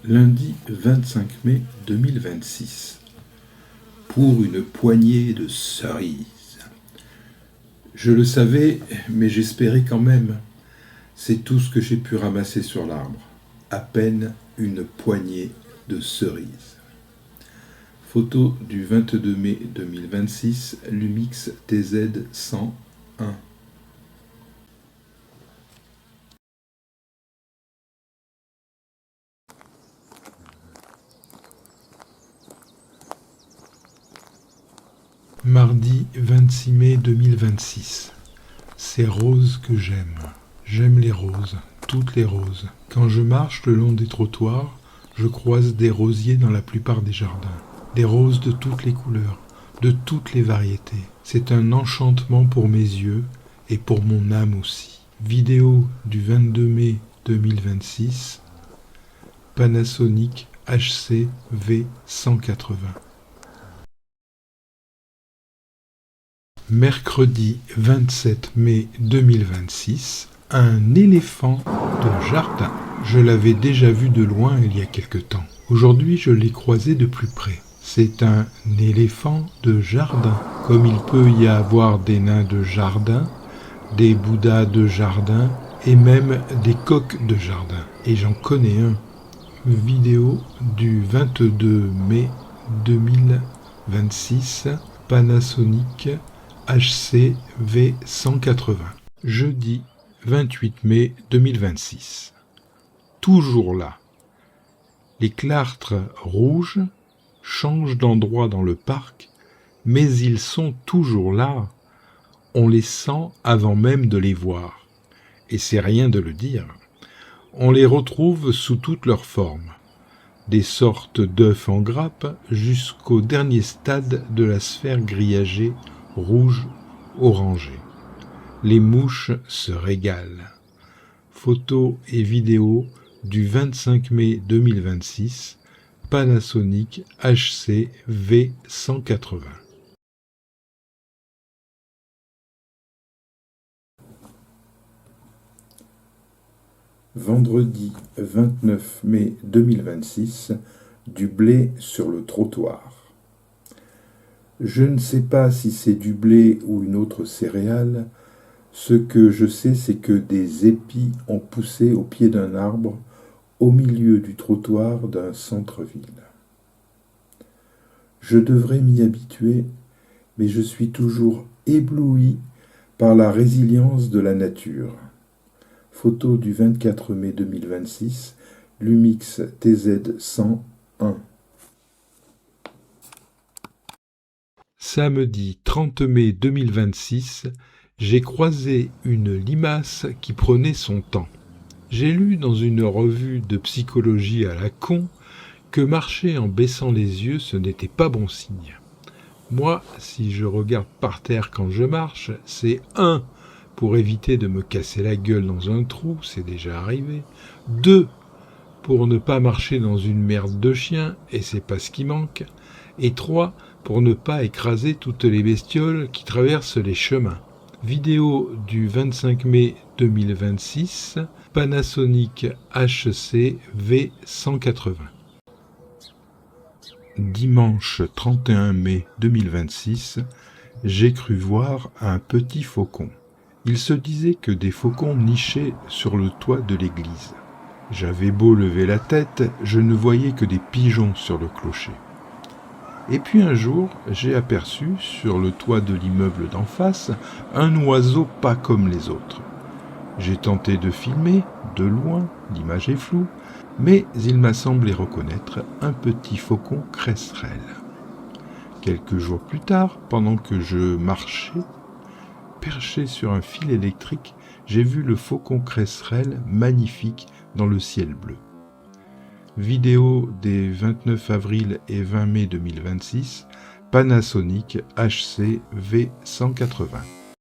Lundi 25 mai 2026. Pour une poignée de cerises. Je le savais, mais j'espérais quand même. C'est tout ce que j'ai pu ramasser sur l'arbre. À peine une poignée de cerises. Photo du 22 mai 2026, Lumix TZ101. Mardi 26 mai 2026. Ces roses que j'aime. J'aime les roses, toutes les roses. Quand je marche le long des trottoirs, je croise des rosiers dans la plupart des jardins. Des roses de toutes les couleurs, de toutes les variétés. C'est un enchantement pour mes yeux et pour mon âme aussi. Vidéo du 22 mai 2026. Panasonic HC V180. Mercredi 27 mai 2026, un éléphant de jardin. Je l'avais déjà vu de loin il y a quelque temps. Aujourd'hui, je l'ai croisé de plus près. C'est un éléphant de jardin. Comme il peut y avoir des nains de jardin, des bouddhas de jardin et même des coqs de jardin. Et j'en connais un. Vidéo du 22 mai 2026, Panasonic HC V180. Jeudi 28 mai 2026. Toujours là. Les clartres rouges changent d'endroit dans le parc, mais ils sont toujours là. On les sent avant même de les voir. Et c'est rien de le dire. On les retrouve sous toutes leurs formes. Des sortes d'œufs en grappe jusqu'au dernier stade de la sphère grillagée rouge orangé. Les mouches se régalent. Photos et vidéos du 25 mai 2026, Panasonic HC V180. Vendredi 29 mai 2026, du blé sur le trottoir. Je ne sais pas si c'est du blé ou une autre céréale. Ce que je sais, c'est que des épis ont poussé au pied d'un arbre au milieu du trottoir d'un centre-ville. Je devrais m'y habituer, mais je suis toujours ébloui par la résilience de la nature. Photo du 24 mai 2026, Lumix TZ101. Samedi 30 mai 2026, j'ai croisé une limace qui prenait son temps. J'ai lu dans une revue de psychologie à la con que marcher en baissant les yeux, ce n'était pas bon signe. Moi, si je regarde par terre quand je marche, c'est 1. Pour éviter de me casser la gueule dans un trou, c'est déjà arrivé. 2. Pour ne pas marcher dans une merde de chien, et c'est pas ce qui manque. Et 3. Pour ne pas écraser toutes les bestioles qui traversent les chemins. Vidéo du 25 mai 2026, Panasonic HC V180. Dimanche 31 mai 2026, j'ai cru voir un petit faucon. Il se disait que des faucons nichaient sur le toit de l'église. J'avais beau lever la tête, je ne voyais que des pigeons sur le clocher. Et puis un jour, j'ai aperçu, sur le toit de l'immeuble d'en face, un oiseau pas comme les autres. J'ai tenté de filmer, de loin, l'image est floue, mais il m'a semblé reconnaître un petit faucon cresserelle. Quelques jours plus tard, pendant que je marchais, perché sur un fil électrique, j'ai vu le faucon cresserelle magnifique dans le ciel bleu. Vidéo des 29 avril et 20 mai 2026, Panasonic HC V180.